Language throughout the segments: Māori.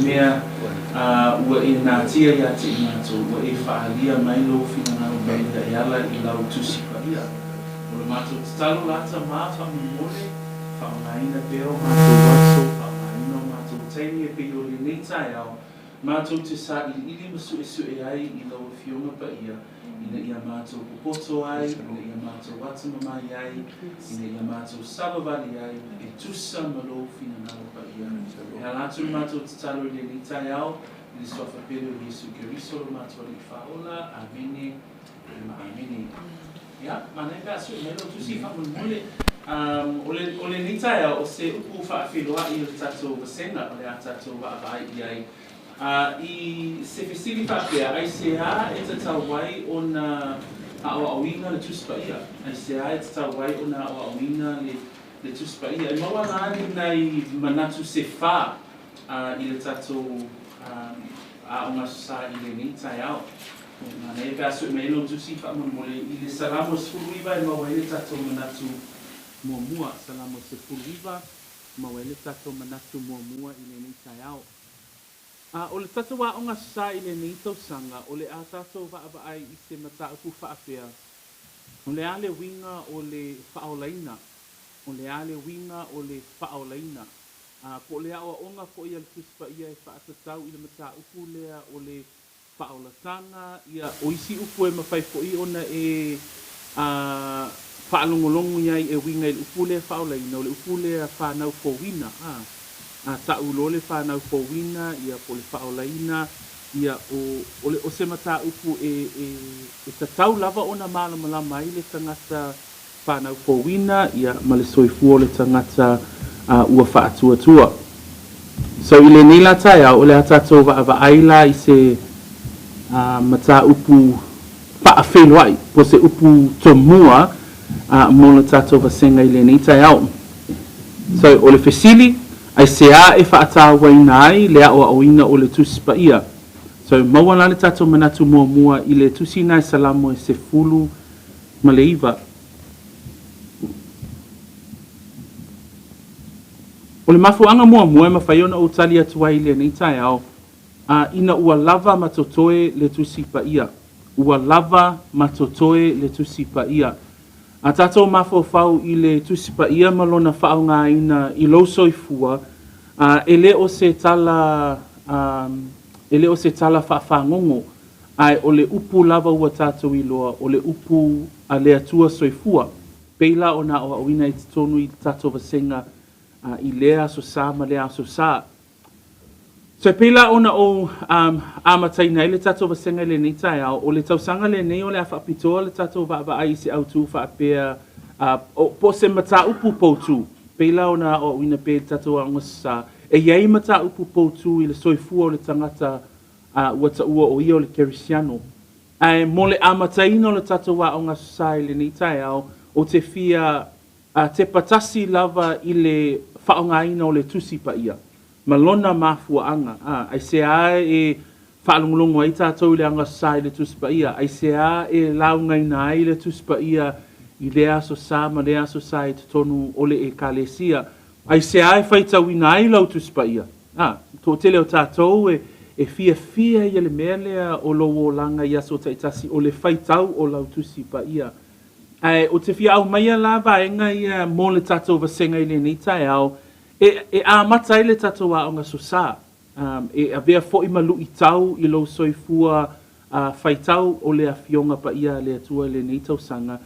mea ua e nā tia ia te mātou ua e whaalia mai lo whina ngā mai e ala I lau tusi paia. O le mātou te talo lata mā whamumole, whaongaina peo mātou waso, whaongaina mātou teini e peo le nei tai au, mātou te sa ili masu e su e ai I lau whionga paia, ina ia mātou kupoto ai, ina ia mātou watamamai ai, ina ia mātou savavali ai, e tusa malo whina ngā paia. E halatu mātou te talo le nei tai au, I sofa pelo Yesu Kiriso mātou li whaola, amene, amene. Ia, manai pia su, melo tusi whamumole. Ole ni tai au, o se upu whaawhiroa I o tatou vasenga, o le a tatou waawai I ai. I se fesili whaapea, ai se a e tatau wai o na awa-awina le tuspaia. Ai se a e tatau wai o na awa-awina le tuspaia. I maua ngani nei manatu se wha I le tatou a o ngasa I le ni tai au. Manai pia su, melo tusi whamumole, I le salamos furuiva e maua ele tatou manatu mua, salamos se furuiva, maua ele tatou manatu mua I le ni tai au. O le tatou wa o ngasa I le nei tausanga, o le a tatou whaavaai I se mata upu whaapea. O le ale winga o le whaolaina. O le ale winga o le whaolaina. Po le awa onga po I al tuspa ia e whaatatau I le mata upu lea o le whaolatanga. Ia o isi upu e mawhai po I ona e whaalongolongo iai e winga I le upu lea whaolaina. O le upu lea whanau po wina. Ta ulole whanau po wina, ia po le whaolaina, ia o se mata upu e tatau lava ona malamalama I le tangata whanau po wina, ia ma le soifua o le tangata ua whaatuatua. So I le nila tai au, o le atatou waawaaila I se mata upu whaawhelwai, po se upu tomua mo le tatou vasenga I le nei tai au. So o le fesili, ai se a e whaatawaina ai le o awina o le tusi paia. So maua la le tatou manatu mua I le tusi nai salamo e se fulu ma le iwa. O le mafuanga mua e mawhaiona o tali atua I le nei tai au, ina ua lava matotoe le tusi paia. Ua lava matotoe le tusi paia. A tatou mafofau I le tusi paia malona whaonga ina I lo soifua, ele o se tala whaafang'ongo, ai o le upu lava ua tatou I loa, o le upu a le atua soifua, peila o na o awina I tonu I tatou vasenga I lea so sa ma lea so sa. So peila ona o amataina I le tatou vasenga le nei tai au, o le tausanga le nei o le awhaapitoa le tatou vaavai se autu whaapea po se mata upu poutu. Peila ona o wina pe tatou angasa. E iei mata upu poutu I le soifua o le tangata ua taua o ia o le kerisiano. Mo le amataina o le tatou wa o ngasa I le nei tai au, o te fia te patasi lava I le whaongaina o le tusi paia. Malona mafuaanga. Ai se a e whaalongolongo ai tātou le angasa I le tuspaia. Ai se a e laungaina ai le tuspaia I le aso sa ma le aso sa I te tonu o le e kalesia. Ai se a e whaitawina ai lau tuspaia. Tō tele o tātou e fia I le mea lea o lo o langa I aso taitasi o le whaitau o lau tuspaia. O te fia au maia la vaenga I mo le tātou vasenga I le nei tai au, e a mata I le tatou a onga so sa. E a vea fo I malu I tau I lo soifua whaitau o le a fionga pa ia le atua le nei tausanga.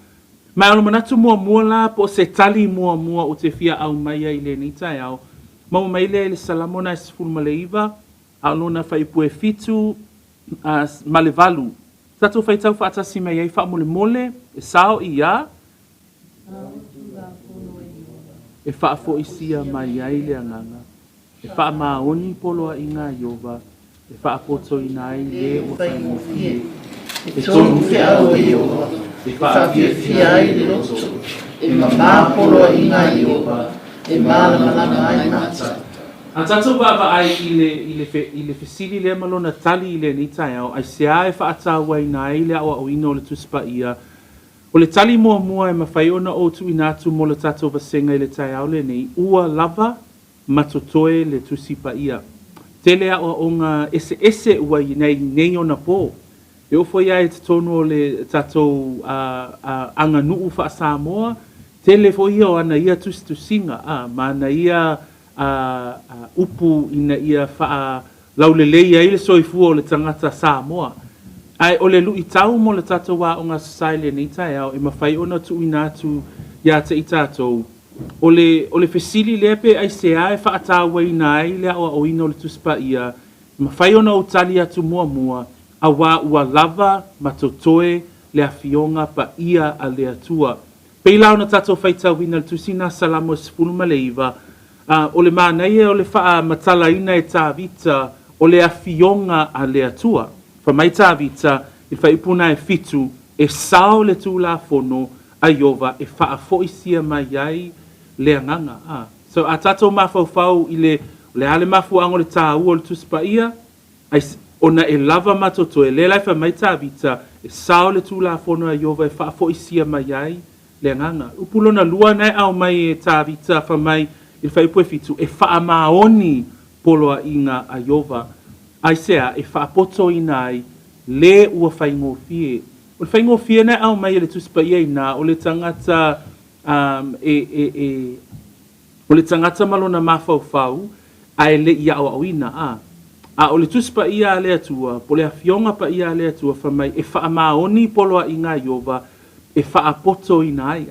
Mai alo manatu mua la po se tali mua o te fia au maia I le nei tai au. Mau mai le salamona e sifuru maleiva, alona whaipue fitu ma le valu. Tatou whaitau whaatasi mai ai wha mole, e sao I ia. E wha fo isia mai ai le anganga. E wha maoni poloa I ngā Iova. E wha poto I nai le o whai mofie. E tonu fia o Iova. E wha fia ai le loto. E mamā poloa I ngā Iova. E mālama ai mata. A tatou waawai I le fesili le malona tali I le ni tai au, ai se a e whaatau ai nai le awa o ino le tuspaia. O le tali mua e mawhaiona o tu inatu mo le tatou vasenga I le tai au le nei, ua lava matotoe le tusipaia. tele a o nga ese ua i nei ona po. E o foi ai te tonu o le tatou anga nuu wha Samoa, tele foi o ana ia tusinga, ma na ia upu ina ia wha laulelei ai le soifua o le tangata Samoa. Ai o le lui tau mo le tatou wa o ngā sasaile nei tai au, e mawhai ona tu ina atu ia te i tatou. O le fesili lepe ai se ai whaatawa ina ai lea o ina o le tuspa ia, mawhai ona o tali atu mua a wā ua lava matotoe le afionga pa ia a le atua. Peila ona tatou whaitau ina le tusina salamo sifunu maleiva, o le mānaia o le wha matala ina e tāvita o le afionga a le atua. Fa mai tāvita i whaipuna e fitu e sao le tūla fono a Iova e wha foisia mai ai le anganga. So a tatou mawhauwhau i le ale mafuanga o le tāua o le tuspa ia, ona e lava matoto e le lai fa mai tāvita e sao le tūla fono a Iova e wha foisia mai ai le anganga. Upulona lua nei au mai e tāvita fa mai i whaipua fitu e wha maoni poloa inga a Iova. Ai sea e wha poto ina ai le ua whaingofie. O le whaingofie nei au mai e le tuspa ia ina o le tangata o le tangata malona mawhauwhau ai le ia au ina o le tuspa ia le atua, po le afionga pa ia le atua whamai e wha maoni poloa inga Iova e wha poto ina ai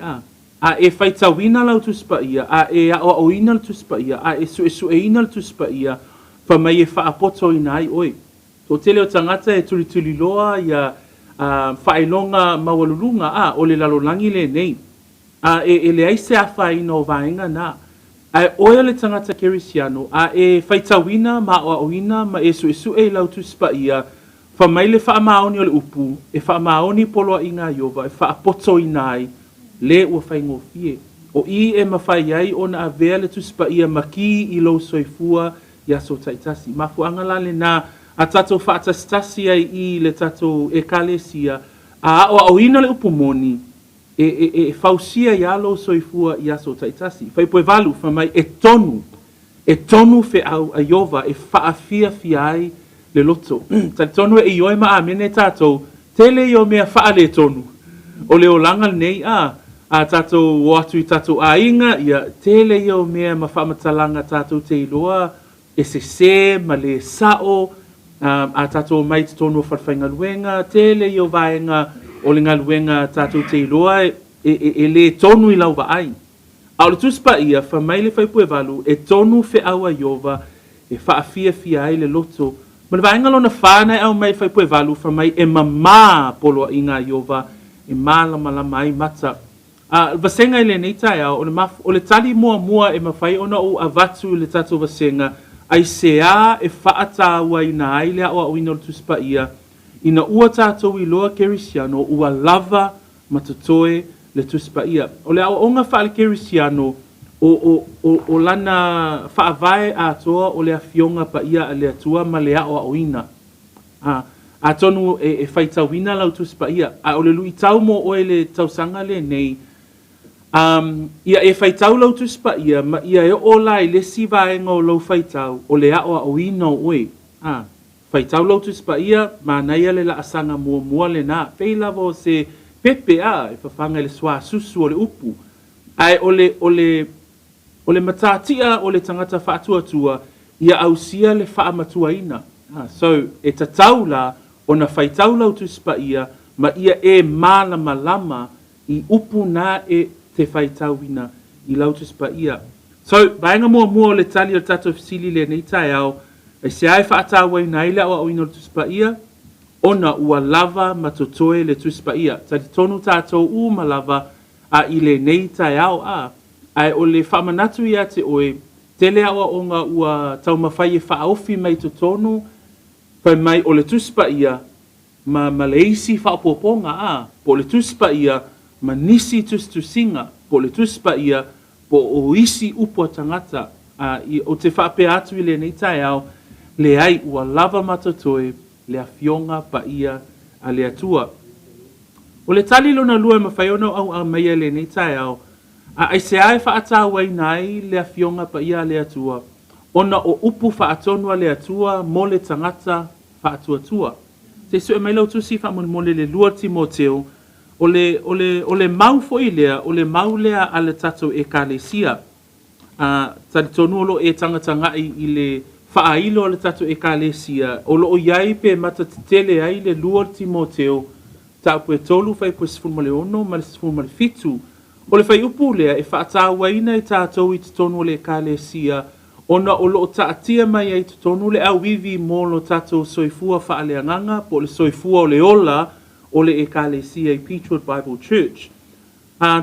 e whaitawina lau tuspa ia, e au ina le tuspa ia, e su e ina le tuspa ia whamai e wha poto ina ai oi. So tele o tangata e tuli loa ia whailonga mawalulunga o le lalolangi le nei. E le aise a whaina o vaenga na. Oia le tangata kerisiano, e whaitawina ma o oina ma e su e lau tuspa ia, whamai le wha maoni o le upu, e wha maoni poloa inga Iova, e wha poto ina ai, le ua whaingofie. O i e mawhai ai ona a vea le tuspa ia maki i lau soifua ia so taitasi. Mafuanga la le na a tatou whaatastasi ai i le tatou e kalesia, o ina le upu moni, e fausia ia lo soifua ia so taitasi. Fai poe valu, whamai e tonu fe au a Iova, e whaafia ai le loto. Tai tonu e ioi ma amene tatou, tele io mea wha le tonu. O le olanga nei a tatou watu i tatou a inga, ia tele io mea ma whamatalanga tatou te iloa, e se ma le sao, a tatou mai te tonu o whatwhainga luenga, tele io vaenga, o le ngaluenga tatou te iloa e le tonu i lau vaai. A o le tuspa ia, whamai le whaipue valu, e tonu fe au a Iova, e whaafia ai le loto. Ma le vaenga lona whānai au mai whaipue valu, whamai e mamā poloa i ngā Iova, e mālama ai mata. Vasenga i le nei tai au, o le tali mua e mawhai ona o avatu le tatou vasenga, ai sea e whaataua i nā ai lea o au ina le tuspa ia, ina ua tātou i loa kerisiano, ua lava matatoe le tuspa ia. O le au onga wha le kerisiano, o lana whaavae atoa o le afionga pa ia a le atua ma le ao au ina. A tonu e whaitawina lau tuspa ia. O le lui tau mo oe le tausanga le nei, ia e whaitau lau tuspa ia, ma ia e o lai le sivaenga o lau whaitau, o le ao au ina oe. Whaitau lau tuspa ia, ma naia le la asanga mua le nā. Whei lava o se pepe e whawhanga le swa susu o le upu. Ai o le matatia o le tangata whaatuatua, ia ausia le whaamatua ina. So, e tatau la, o na whaitau lau tuspa ia, ma ia e malama i upu na e te whaitau ina i lau tuspa ia. So, baenga mua o le tali o tato fisili le nei tai au, e se ai whaatawa i naile o ina le tuspa ia, ona ua lava matotoe le tuspa ia. Tati tonu tātou ma lava a i le nei tai au ai o le whamanatu ia te oe, tele awa o ngā ua tau mawhai e whaofi mai to tonu, pai mai o le tuspa ia, ma le isi whaopoponga po le tuspa ia, ma nisi tusinga, po le tuspa ia, po o isi upo tangata, o te whape atu i le nei tai au, le ai ua lava matatoe, le afionga pa ia a le atua. O le tali lona lua ma whaiona au a meia le nei tai au, ai se ai whaata wai nai le afionga pa ia a le atua, ona o upu whaatonu le atua mo le tangata whaatuatua. Te sue mai lau tusi whaamone le lua Timoteo, o le mau foi lea, o le mau lea a le tatou e kalesia. Tali tonu olo e tangata i le whaailo a le tatou e kalesia, o lo o iai pe mata tele ai le lua Timoteo, ta pue tolu fai pue sifuru ono, ma le sifuru fitu. O le fai upu lea e whaatawa ina i tātou i tonu le kalesia, ona o lo taatia mai ai tonu le au vivi mo lo tātou soifua whaaleanganga, po le soifua o le ola, o le ekalesia i Peachwood Bible Church.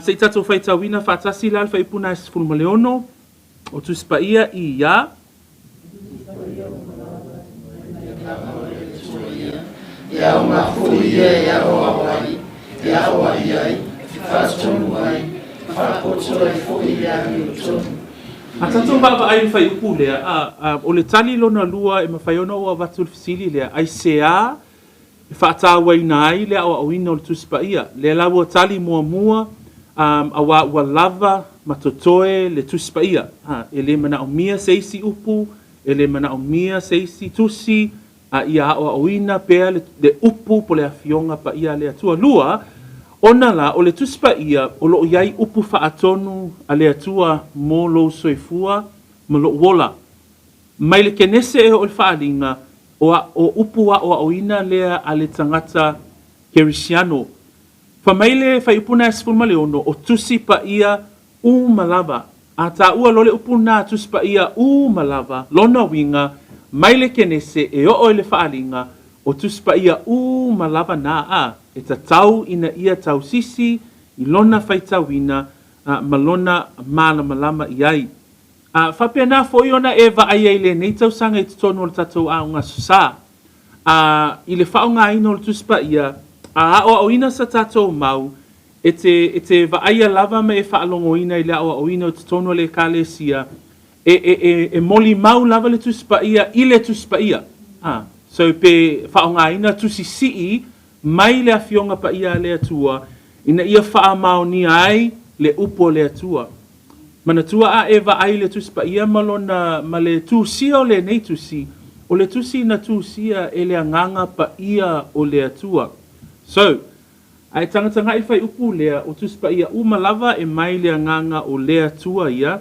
Se i tātou whai tawina whaatasi lal whai puna e sifuru maleono, o tuspa ia i ia. Ia o mafu ia ia o awai, ia o ai, whaatonu ai, whaapoto ai fo ia ni utonu. A tātou baba ai whai upu lea, o le tali lona lua e mawhaiona o avatul fisili lea, ai sea, whaatawa ina ai lea o awina o le tuspa ia. Le lawa tali mua, a wa lava, matotoe, le tuspa ia. E le mana o mia seisi upu, e le mana o mia seisi tusi, ia o awina pea le upu po le afionga pa ia le atua lua, ona la o le tuspa ia o lo iai upu whaatonu a le atua mo lo soifua mo lo wola. Mai le kenese e o le whaalinga o upu a o awina lea a le tangata Kerisiano. Whamaile whaipuna e sifuru maleono o tusi pa ia u malava. A ta ua lo le upu na tusi pa ia u malava lona winga mai le kenese e o le whaalinga o tuspa ia u malava na a e ta tau ina ia tau sisi i lona whaitawina malona malama iai. Whapea nā fōi ona e wa ai le nei tau sanga i tutonu o le tatou a unga susa. I le whaonga ina o le tuspa ia a o ina sa tatou mau e te wa ai lava me e whaalongo ina i le o ina o tutonu o le kalesia e moli mau lava le tuspa ia i le tuspa ia. So pe whaonga ina tusi sii mai le afionga pa ia le atua, ina ia wha mao ni ai le upo le atua. Mana tua a eva ai le tusi pa ia malona ma le tusia o le nei tusi, o le tusi na tusia e le anganga pa ia o le atua. So, ai tangata i whai upu lea o tusi pa ia umalava e mai le anganga o le atua ia,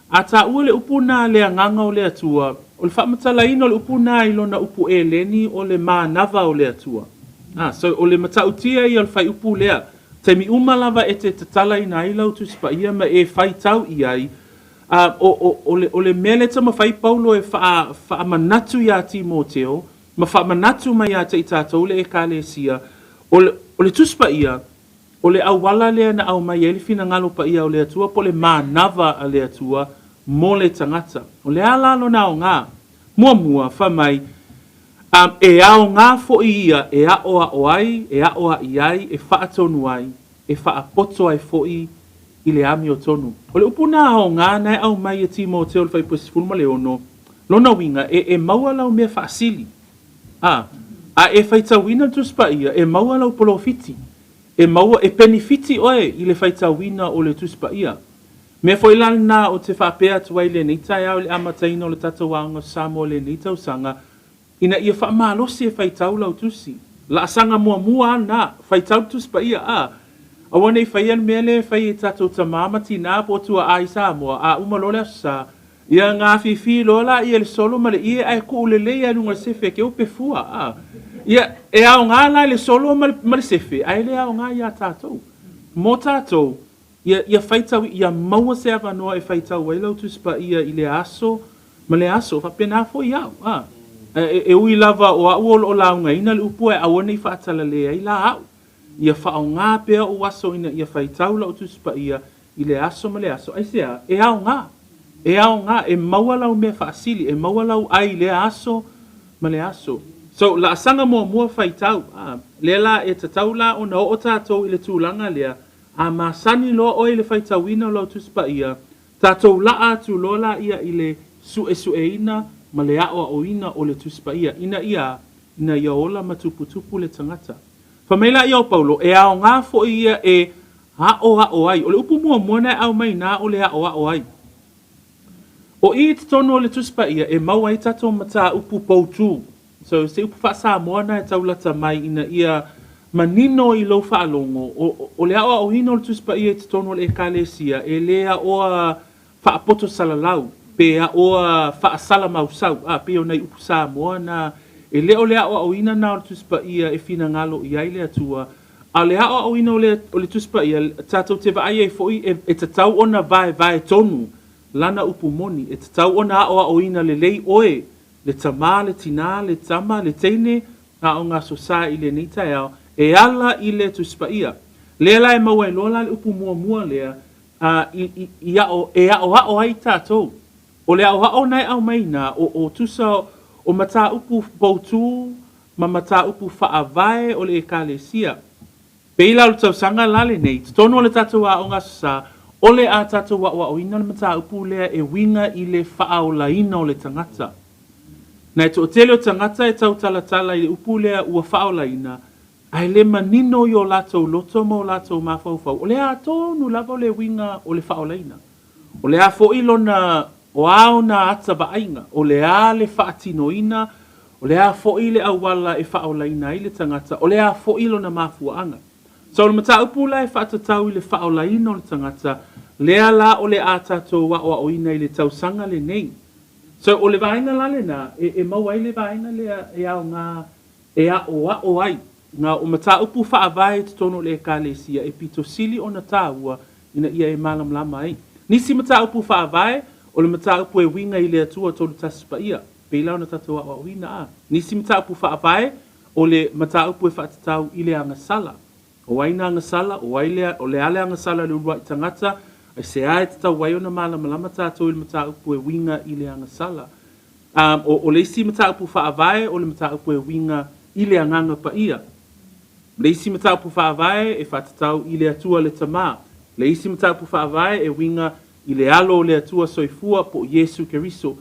a ta ua le upu na le anganga o le atua, o le whamatala ino le upu na ilona upu e leni o le mānava o le atua. So o le matautia i al whai upu lea, te mi umalava e te tatala i nai lau tuspa ia ma e whai tau i ai, o le mele ta ma whai paulo e wha manatu i a Timoteo, ma wha manatu mai a te i tātou le e kalesia, o le tuspa ia, o le awala lea na au mai e le fina ngalo pa ia o le atua, po le mānava a le atua, mo le tangata. O le alalo na o ngā, mua wha mai, e ao ngā fo ia, e ao o ai, e ao a iai, e wha atonu ai, e wha apoto ai fo i le ami o tonu. O le upuna ao ngā, nai au mai e Timoteo le whaipo sifuru ma leono, lona winga, e maua lau mea wha asili. E whaitawina tuspa ia, e maua lau polo fiti, e maua, e penifiti oe i le whaitawina o le tuspa ia. Me foi lana o te whapea tuai le neitai au le amataina o le tatawanga Samoa le neitau sanga, ina ia wha malosi e whaitau lau tusi. La sanga mua na, whaitau tuspa ia a. Awane i whaian mele whai e tatou tamamati nā po tua ai Samoa, a umalole asa. Ia ngā whiwhi lola ia le solo male ia ai ku ulelei alunga sefe ke upe fua a. Ia e au ngā lai le solo male sefe, ai le au ngā ia tatou. Mo tatou, ia whaitau, ia maua se avanoa e whaitau wailau tuspa ia i le aso, ma le aso, whapena fo i au, e ui lava o au o launga ina le upu e awane i whaatala lea i la au. Ia whao ngā pea o aso ina ia whaitau lau tuspa ia i le aso ma le aso. Ai sea, e au ngā, e maua lau mea whaasili, e maua lau ai le aso ma le aso. So, la asanga mua whaitau, le la e tatau la o na o tātou i le tūlanga lea, a masani lo o i le whaitawina lau tuspa ia, tātou la atu lola ia i le sue ina, ma le ao o ina o le tuspa ia, ina ia ola matuputupu le tangata. Whamaila ia o Paulo, e ao ngā fo ia e hao ai, o le upu mua na au mai nā o le hao ai. O I te tono le tuspa ia e mau ai tato mata upu poutu. So se upu wha Samoan e taulata mai ina ia manino I lo whaalongo. O le awa o hino le tuspa ia te tono le ekalesia e lea oa whaapoto salalau. Pe a oa whaasala mausau. Pe o nei upu Samoan e lea o le awa o hina na o le tuspa ia e fina ngalo I ai lea tua. A le awa o hino o le tuspa ia tato te vaai e foi e tatau ona vai tonu. Lana upu moni, e tatau ona aoa o ina le lei oe, le tama, le tina, le tama, le teine, a o ngā sosa I le neita eao, e ala I le tuspa ia. Lea la e maua e lola le upu mua lea, e ao ai tātou. O le ao nai au maina, o tusa o mata upu poutu, ma mata upu whaavae o le ekalesia. Peila o tau sanga lale nei, tono le tātou a o ngā sosa, Ole a tato wa o ina le mata upu lea e winga I le wha o la ina o le tangata. Na e to tele o tangata e tau talatala I le upu lea ua wha o la ina, ai le manino I o lato loto mo lato mawhauwhau. Ole a tonu lava o le winga o le wha o la ina. Ole a fo ilo na o ao na ata vaainga. Ole a le wha atino ina, ole a fo ile au wala e wha o la ina I le tangata. Ole a fo ilo na mafuanga. So le mata upu la e wha atatau I le wha o la ina o le tangata, lea la o le a tatou wa o ina I le tausanga le nei. So o le vainga la le na, e mawai le vainga lea e au ngā, e a o ai. Ngā o mata upu wha avai te tono le kalesia e pito sili o na tāua ina ia e malam lama ai. Nisi mata upu wha avai, o le mata upu e winga I le atua tolu taspa ia. Peila o na tatou wa o ina a. Nisi mata upu wha avai, o le mata upu e wha atatau I le angasala. O waina angasala, o le ale angasala le urua I tangata, ai se ai te tau wai o na malama tātou I le mata upu e winga I le angasala. O le isi mata upu whaavae o le mata upu e winga I le anganga pa ia. Le isi mata upu whaavae e whatatau I le atua le tamā. Le isi mata upu whaavae e winga I le alo o le atua soifua po Yesu Keriso.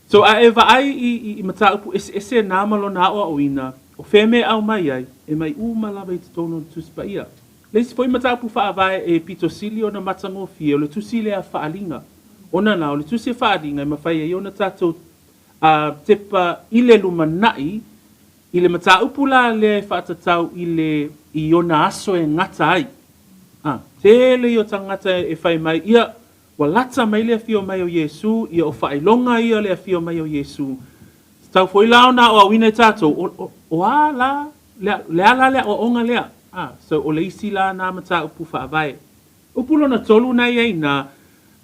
So a e vaai I mata upu ese nāmalo na oa o ina, o wheme au mai ai, e mai umalawa I te tono tuspa ia. Leisi foi mata upu whaavae e pito sili o na matango fia, o le tusi lea whaalinga. Ona na, o le tusi whaalinga, e mawhai e o na tātou tepa I le lumanai, I le mata upu la le whaatatau I o na aso e ngata ai. Tele I o tangata e whai mai, ia walata mai lea fio mai o Yesu, ia o whailonga ia lea fio mai o Yesu. Tau foi lao na o awina tātou, o a la, lea o onga lea. So o le isi la na mata upu whaavae. Upu lona tolu nei ei na,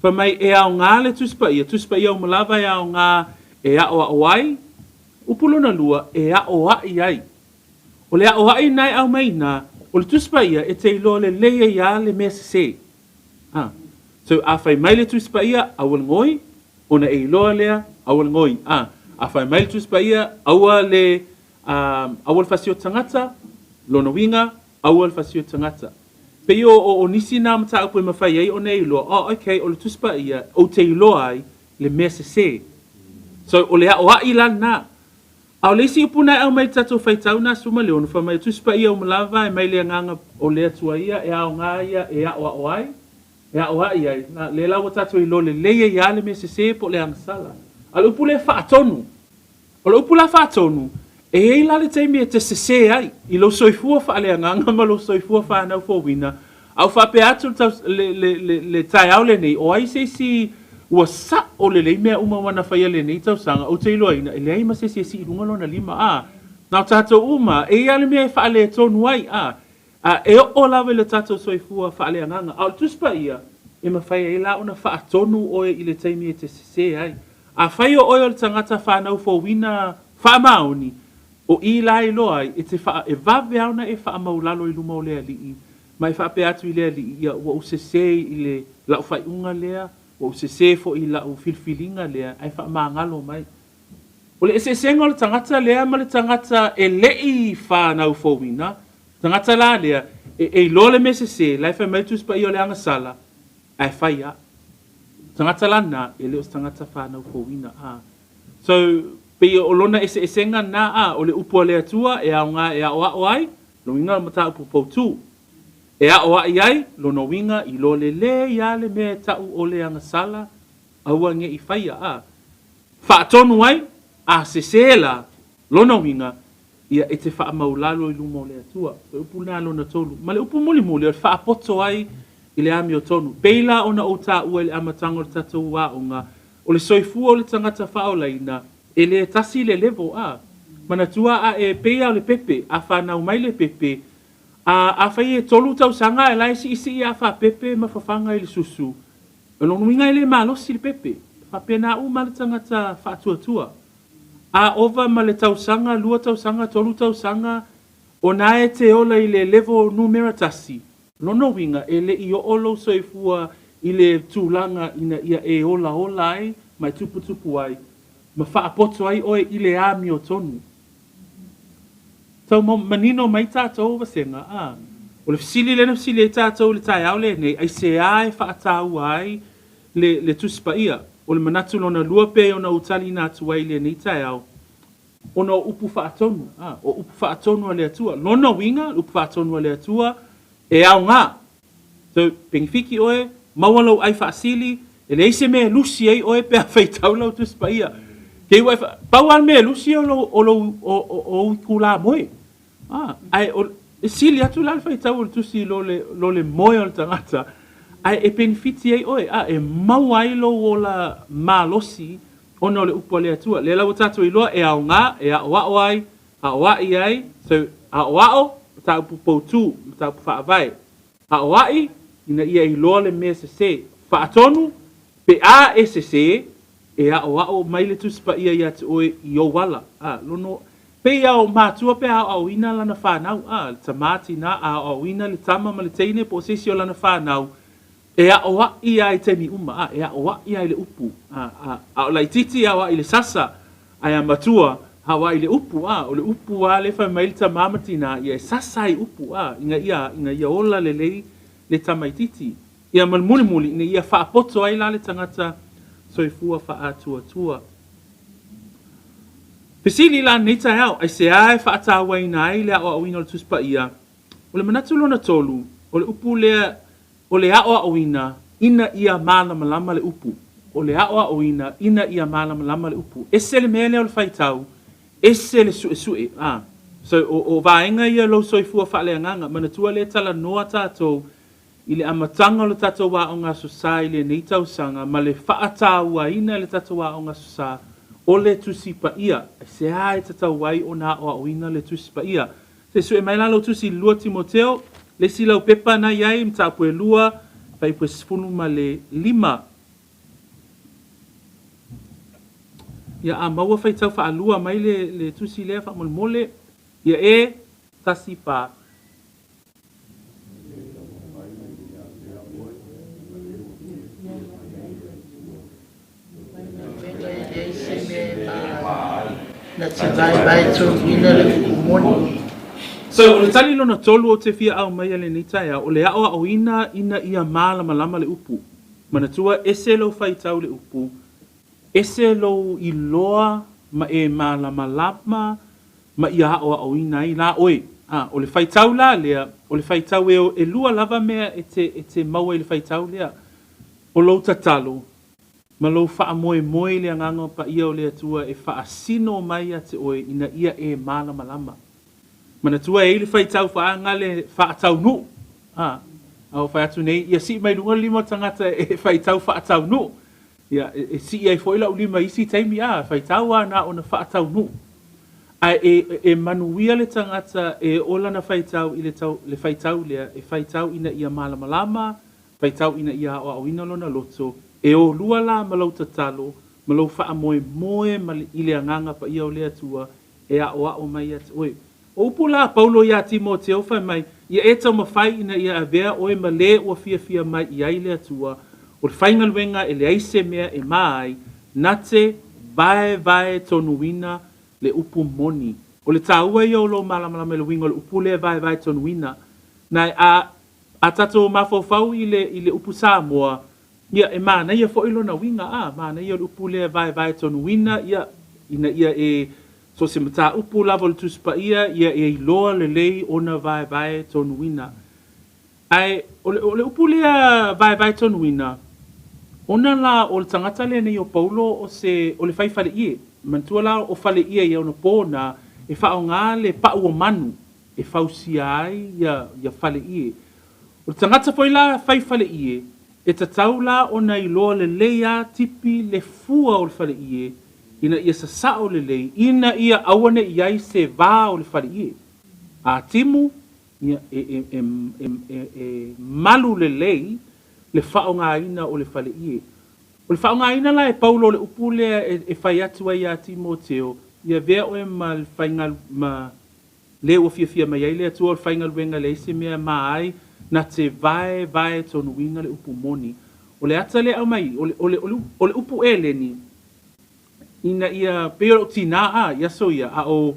pa mai e au ngā le tuspa ia o malawa e au ngā e a o ai. Upu lona lua e a o ai ai. O le a o ai nei au mai na, o le tuspa ia e te ilo le leia ia le mea se. So a whai mai le tuspa ia awal ngoi, o na e iloa lea awal ngoi. A whai mai le tuspa ia awal fasio tangata, lona winga, awal fasio tangata. Pe o nisi nā mata upu e mawhai ei o nei iloa, okay, o le tuspa ia, o te iloa ai le mea se. So o le a o ai lan nā. Au leisi upu nai au mai tatou whaitau nā suma leo, no wha mai tuspa ia o malawa, e mai lea nganga o lea tua ia, e au ngā ia, e a o ai, e a o ai ai. Le lawa tatou ilo le leia ia le mea se po le angasala. Al upu le whaatonu. O le upu la whaatonu, e ei la le teimi e te sese ai, I lo soifua wha le anganga, ma lo soifua wha anau fōwina. Au wha pe atu le tai au le nei, o ai se si ua sa o le lei mea uma wana whaia le nei tau sanga, o te iloa ina, e le ai ma se si irunga lona lima, nau tātou uma, e ia le mea e wha le tonu ai, e o lawe le tātou soifua wha le anganga, au tuspa ia, e ma whaia e la ona wha atonu oe I le teimi e te sese ai. A whai o oe o le tangata wha anau fōwina wha maoni, o I la I loa e te wha e vave auna e wha maulalo I luma o lea li mai wha pe atu I lea li ia ua usese I le lau whai unga lea, ua usese fo I lau filfilinga lea, ai wha maangalo mai. O le esesenga o le tangata lea ma le tangata e lei wha nau fōwina, tangata la lea, e loa le mesese, lai whai mai tuspa I o le angasala, ai whai a. Tangata lana, e leo tangata wha nau fōwina So, pe o lona esenga na o le upu le atua e au ngā e a o ai, lo winga mata upu poutu. E a o ai ai, lo no winga I lo le ia le mea tau o le angasala, aua nge I whaia a. Whaatonu ai, a sesela, lona winga, ia e te wha maulalo I lumo le atua. So upu nā lona tolu. Ma le upu muli muli, o whaapoto ai I le ami o tonu. Peila ona o tā ua le amatango le tatou wā o ngā, o le soifua o le tangata whaolaina, e le tasi le levo a. Mana tua a e peia o le pepe, a whanau mai le pepe, a whai e tolu tau sanga e lai si isi I a wha pepe ma whawhanga I le susu. E lono winga I le malosi le pepe. Whapena u ma le tangata whaatuatua. A ova ma le tau sanga, lua tau sanga, tolu tau sanga, o na e te ola I le levo numera tasi. Lono winga e le I o olo soifua I le tūlanga ina ia e ola ola ai, mai tupu tupu ai, ma whaapoto ai oe I le ami o tonu. Tau manino mai tātou wasenga, o le fisili lena fisili e tātou le tai au le nei, ai se ai whaatau ai le tuspa ia, o le manatu lona lua pe o na utali nā tuai le nei tai au, o na upu whaatonu, o upu whaatonu a le atua, lona winga, upu whaatonu a le atua, e au ngā. So, pengifiki oe, maualau ai whaasili, e le eise mea lusi ei oe pe a whaitau lau tuspa ia. Kei wai pauan mea lusi o kula moe. Ai, e sili atu la whaitau o tusi lo le moe o le tangata. Ai, e benefiti ei oe, e mau ailo o la malosi ona o le upo le atua. Le lau tatu I loa e au ngā, e a wao ai, a wai ai, so a wao, ta upu poutu, ta upu whaavai. A wai, ina ia I loa le mea se se. Whaatonu, pe a e se se, e a o mai le tuspa ia te oe I o wala. Lono, pe ia o mātua pe a o ina lana whanau. Le tamati na a o ina le tama ma le teine po sesi o lana whanau. E a o I ai te mi uma. E a o I ai le upu. A o lai titi a I le sasa. Ai a matua ha wa I le upu. O le upu a le whai mai le tamamati na ia e sasa I upu. Inga ia ola le tamaititi. Ia malmuli muli. Inga ia whaapoto ai la le tangata. Soifua whaatua. Pesili la neita hau, ai se ai whaatawa ina ai lea o awina o le tuspa ia. O le manatu lona tolu, o le upu lea, o le ao awina, ina ia malama lama le upu. O le ao awina, ina ia malama lama le upu. Ese le mea lea o le whaitau, ese le sue. So, o vaenga ia lo soifua whaaleanganga, manatua le tala noa tātou, I le amatanga o le tatou wā o ngā susa I le neitau sanga, ma le whaataua ina le tatou wā o ngā susa, o le tusi pa ia. Se ai tatau wai o nā o ina le tusi pa ia. Se sue mai lalo tusi lua Timoteo, le silau pepa na iai, mta pue lua, pai pue sifunu ma le 5. Ia a maua fai tau wha alua mai le tusi lea wha mole, ia e tasi pa. So, o le tali lona tolu o te fia au mai le nitai o le ao au ina ia malama lama le upu. Manatua ese lo whaitau le upu, ese lo I loa ma e malama lama ma ia au ina I la oe. O le whaitau la lea, o le whaitau e lua lava mea e te maua I le whaitau lea. O lo tatalo. Ma lo wha moe le anganga pa ia o le atua e wha asino mai a te oe ina ia e malama lama. Mana tua e le whaitau wha ngale wha atau nu. Au whai atu nei, ia si mai runga lima tangata e whaitau wha atau nu. Ia e si ia I whoila u lima isi taimi whaitau a na o na wha atau nu. Ai e manuia le tangata e ola na whaitau I le whaitau lea, e whaitau ina ia malama lama, whaitau ina ia o awina lona loto, e o lua la malau tatalo, malau wha moe ma I le anganga pa ia o lea tua, e a o mai at oe. O upu la Paulo ia Timoteo whai mai, ia e tau mawhai ina ia a vea oe ma le ua fia mai I ai lea tua, o le whaingaluenga e le aise mea e mai, nate vai tonuina le upu moni. O le tāua ia o lo malamalama le wingo le upu le vai tonuina. Nai a tato mawhawhau I le upu Samoa, ia e mana ia fo ilo na winga mana ia le upu le vai tonuina, ia ina ia e so se mata upu lava le tuspa ia e iloa le lei ona vai tonuina. Ai, o le upu le vai tonuina, Ona la o le tangata le nei o Paulo o le fai fale ie. Mantua la o fale ie ia ona pōna e wha o ngā le pa ua manu e whausia ai ia fale ie. O le tangata foi la fai fale ie e tatau la ona i loa le leia tipi le fua o le fale ie ina ia sa o le lei ina ia awane iai se vā o le fale ie. A timu ia malu le lei le whaongaina o le fale ie. O le whaongaina la e Paulo le upu lea e whai atu ai a Timoteo. Ia vea oe ma le whaingal ma le o fia mai ai le atua o le whaingal wenga le ise mea mai na te vae tonu winga le upu moni. O le ata le au mai, o le upu e le ni. Ina ia peo o tina a, ia so ia, a o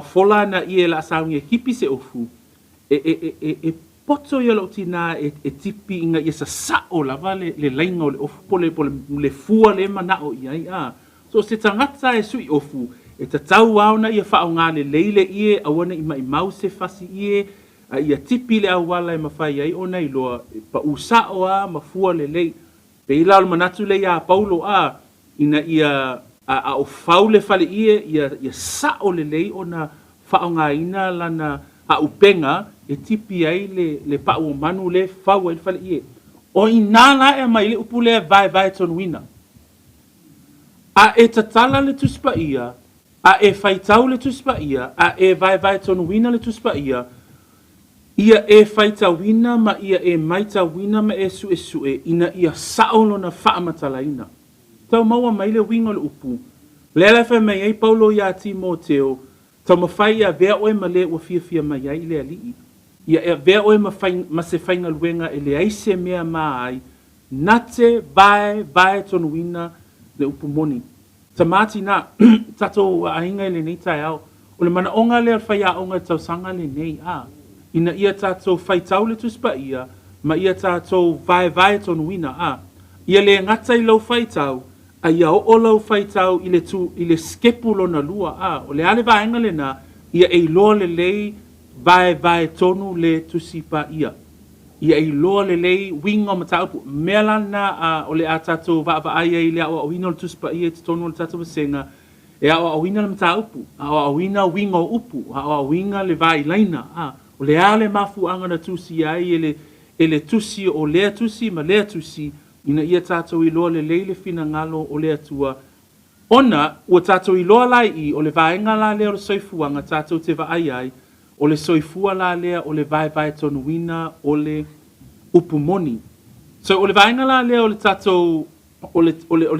fola na ia la asaungi e hipi se ofu. E poto ia lo tina e tipi inga ia sa sao lava le lainga o le ofu pole le fua le mana o iai a. So se tangata e sui ofu e tatau au na ia whao ngā le leile ie awana ima i mau se fasi ie a ia tipi le au wala e mawhai ai o nei loa pa usao a mafua le lei. Pe ila o manatu le ia Paulo a ina ia a o fau le fale ie ia sao le lei o na whao ngā ina lana a upenga e tipi ai le pa o manu le fau ai fale ie. O inala e mai le upu le vai tonu wina. A e tatala le tuspa ia, a e faitau le tuspa ia, a e vai tonu wina le tuspa ia, ia e faitau wina ma ia e maitau wina ma e sue ina ia saolo na whaamatala ina. Tau maua mai le wingo le upu. Lele fai mai ei Paulo ia Timoteo, tau mawhai ia vea oe ma le ua fia mai ai le alii. Ia e vea oe ma se whainga luenga e le aise mea mai, nate vai tonu wina le upu moni. Tamati na, tato ahinga le nei tai au, o le mana onga le whai a onga tau sanga le nei a. Ina ia tato whai tau le tuspa ia, ma ia tato vai tonu wina a. Ia le ngata i lau whai tau, a ia o lau whai tau i le skepulo na lua a. O le ale vaenga le na, ia e loa le lei vai tonu le tusipa ia. Ia e loa le lei winga ma taupu. Mela na o le a tato va aia i le a wina le tusipa ia te tonu le tato vasenga. E a wina le ma taupu. A wina winga o upu. A winga le vai laina a. O le ale mafu anga na tusi ai e le tusi o lea tusi ma lea tusi. Ina ia tato i loa le leile fina ngalo o lea tua. Ona, ua tato i loa lai i o le vaenga la lea o le soifuanga tato te va ai o le soifua la lea o le vai tonu wina o le upumoni. So o le vaenga la lea o le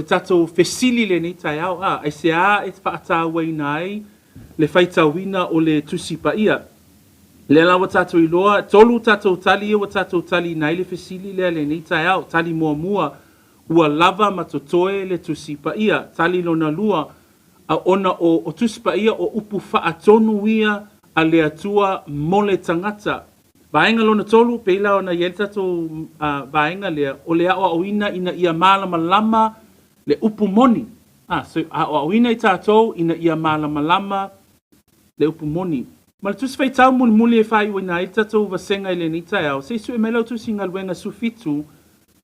tato fesili le nei tai au ai se a e te whaata waina ai le whaita wina o le tusipa ia. Le la wa tato i loa, tolu tato tali e wa tato tali nai le fesili lea le nei tai au, tali mua ua lava matotoe le tusipa ia, tali lona lua, a ona o tusipa ia o upu whaatonu ia a le atua mole tangata. Vaenga lona tolu, peila ona iel tato vaenga lea, o le ao awina ina ia malama lama le upu moni. So ao awina i tato ina ia malama lama le upu moni. Ma le tusi fai tau muli e fai wina i tato vasenga i le ni tai au, se isu e melau tusi ngalwenga sufitu,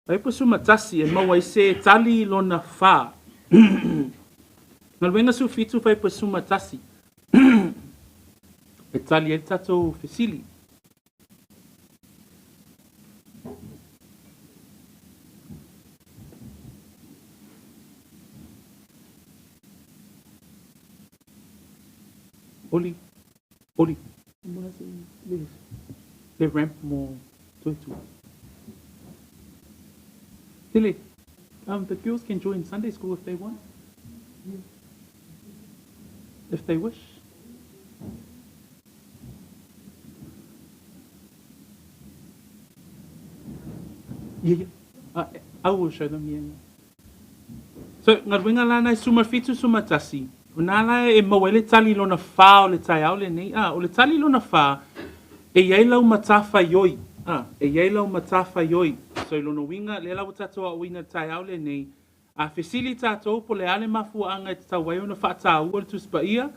ai po suma tasi e maua i se tali lona fa. Ngalwenga sufitu fai po suma tasi. E tali e tato fesili. Oli. Le ramp mo toitu. Tilly, the girls can join Sunday school if they want. If they wish. Yeah. I will show them, yeah. So, ngarwinga lana suma fitu suma tasi. Unala e mawele tali lona fa o le tai au le nei. O le tali lona fa e iai lau matafa yoi. E iai lau matafa yoi. So lona winga le lau tatoa winga tai au le nei. A fesili tatou po le ale mafu anga e tawai ona whaata ua le tuspa ia.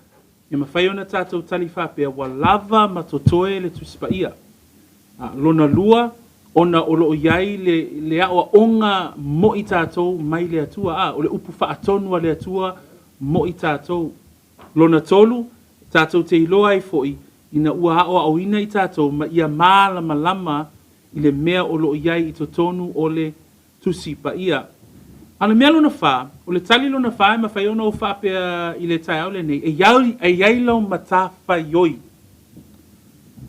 E mawhai ona tatou tali whapea wa lava matotoe le tuspa ia. Lona lua ona o loo iai le awa onga mo i tātou mai le atua, o le upu whaatonu a le atua mo i tātou. Lona tolu, tātou te iloa ai foi, ina ua hao au ina i tātou, ma ia mālama lama i le mea o loo iai i tonu o le tusi pa ia. Ana mea lona wha, o le tali lona wha, ma whai ona o wha pia i le tai au le nei, e iai lau mata whai yoi.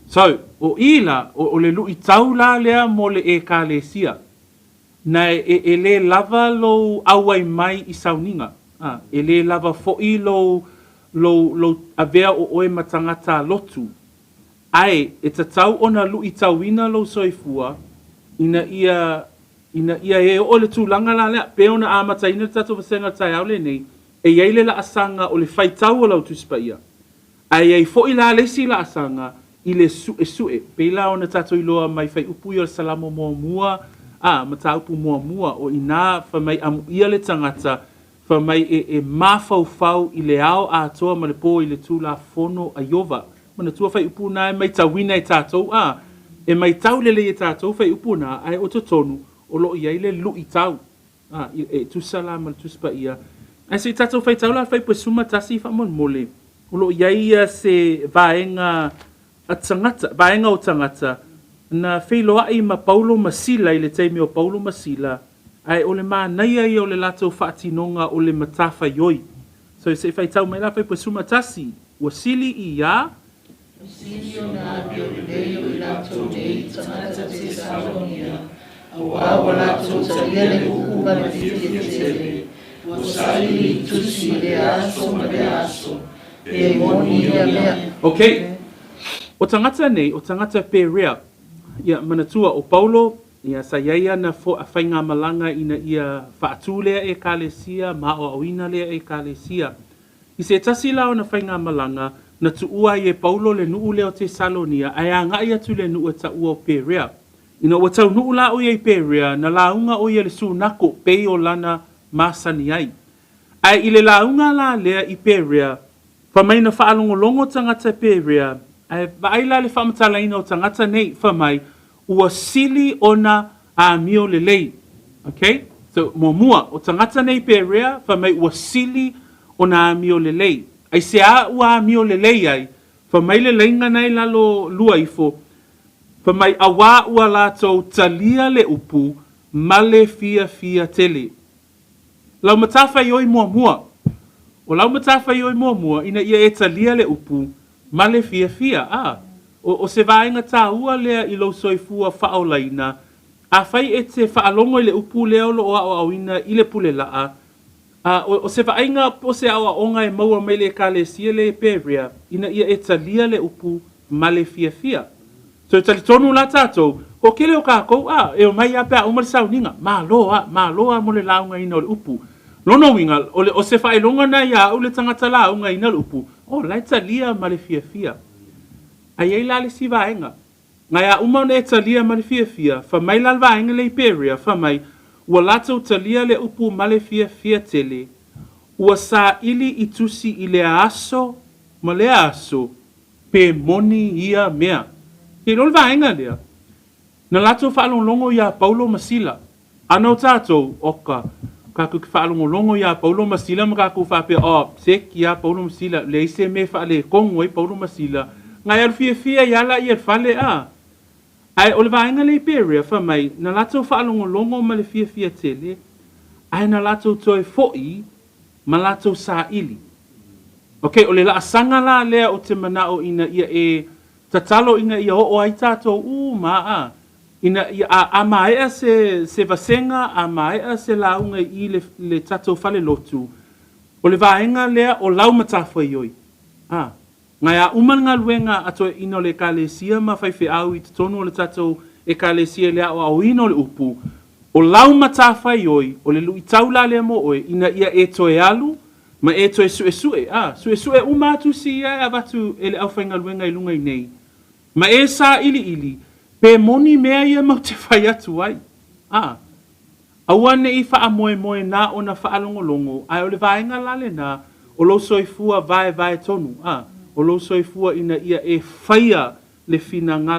So, o ila, o le lui tau la lea mo le e ka le sia, na e le lava lo awai mai i sauninga, e le lava fo'i lo avea o oe matangata lotu. Ai, e tatau ona lui tauina lo soifua, ina ia e o le tūlanga la lea, pe ona amata ina tato vasenga tai au le nei, e iei la asanga o le whaitau o lau tuspa ia. Ai ei fo'i la lesi la asanga, i le sue, pe la ona tato iloa mai whai upu i o le salamo mua mua, mata upu mua mua, o ina whamai amu ia le tangata, whamai e mawhau i le ao a toa ma le pō i le tū la fono a iova. Mana tua whai upu na e mai tawina i tātou, e mai tau lele i tātou whai upu na, ai o tonu, o lo ia i le lu i tau, e tusala ma le tuspa ia. Ai se i tātou whai tau la whai pwesuma tasi i whamon mole, o lo ia ia se vaenga a tangata, vaenga o tangata, na whiloa i ma Paulo Masila i le teimi o Paulo Masila, ai o le maa naia i o le latou whaatinonga o le matafa yoi. So se whai tau mai la whai pwesuma tasi, ua sili i ia, Sili o nā pio leo i latou nei tangata te Salonia, a wawa latou talia le uku ma le fiti e tele, wa sali i tusi le aso ma le aso, e moni ia mea. Okay. O tangata nei, o tangata Perea, ia manatua o Paulo, ia sa iaia na whainga malanga ina ia whaatu lea e kālesia, ma o awina lea e kālesia. I se tasi lao na whainga malanga, na tuua i e Paulo le nuu leo te Salonia, ai a ngai atu le nuu ta ua o Perea. Ina o tau nuu la o i e Perea, na launga o i le sunako pei o lana masani ai. Ai i le launga la lea i Perea, whamai na whaalongolongo tangata Perea, ai vaila le whamatalaina o tangata nei whamai, ua sili ona a mio le lei. Okay? So, mua, o tangata nei Perea, whamai ua sili ona a mio le lei. Ai se a ua a mio le lei ai, whamai le leinga nei lalo lua ifo, whamai awa ua latou talia le upu, male fia tele. Lau matafa ioi mua. O lau matafa ioi mua, ina ia e talia le upu, male fia, o se vaenga tā ua lea i lau soifua whaolaina, a whai e te whaalongo i le upu leo lo o awina i le pule laa, o se vaenga po se awa onga e maua mai le kālesia le Perea, ina ia e talia le upu male fia. So e tali tonu la tātou, ko kele o kākou, e o mai apea umar sauninga, ma loa mo le launga ina o le upu. Lono winga, o se whaelonga na ia o le tangata launga ina le upu, lai talia male fia. Ai ei la le si vaenga. Ngai a umau ne talia male fia, whamai la vaenga le Perea, whamai, ua latou talia le upu male fia tele, ua sa ili i tusi i le aso, ma le aso, pe moni ia mea. Ke lol vaenga lea. Na latou whaalongolongo ia Paulo Masila. Anau tātou, oka, kaku ki whaalongolongo ia Paulo Masila, ma kaku whapea, sek ia Paulo Masila, le ise me whaale kongo i Paulo Masila, ngai al fia iala i al whale Ai, o le vaenga le Perea, whamai, na latou whaalongolongo ma le fia tele, ai na latou toi fo'i, ma latou sa ili. Okay, o le la asanga la lea o te manao ina ia e tatalo ina ia o ai tātou ina ia a maea se vasenga, a maea se launga i le tātou whale lotu. O le vaenga lea o lau matawha ioi. Ngai a umanga luenga ato ino le kālesia ma whaiwhi au i tonu o le tātou e kālesia lea o au ino le upu. O lau matawha ioi, o le lui taula lea mo oe, ina ia e toe alu, ma e toe sue. Sue umatu si ia e avatu e le au whainga luenga i lunga i nei. Ma e sa ili, pe moni mea ia mau te whai atu ai. Awane i wha moe na o na wha alongolongo, ai o le vaenga lale na, o lo soifua vai tonu. O lo soifua ina ia e whaia le finanga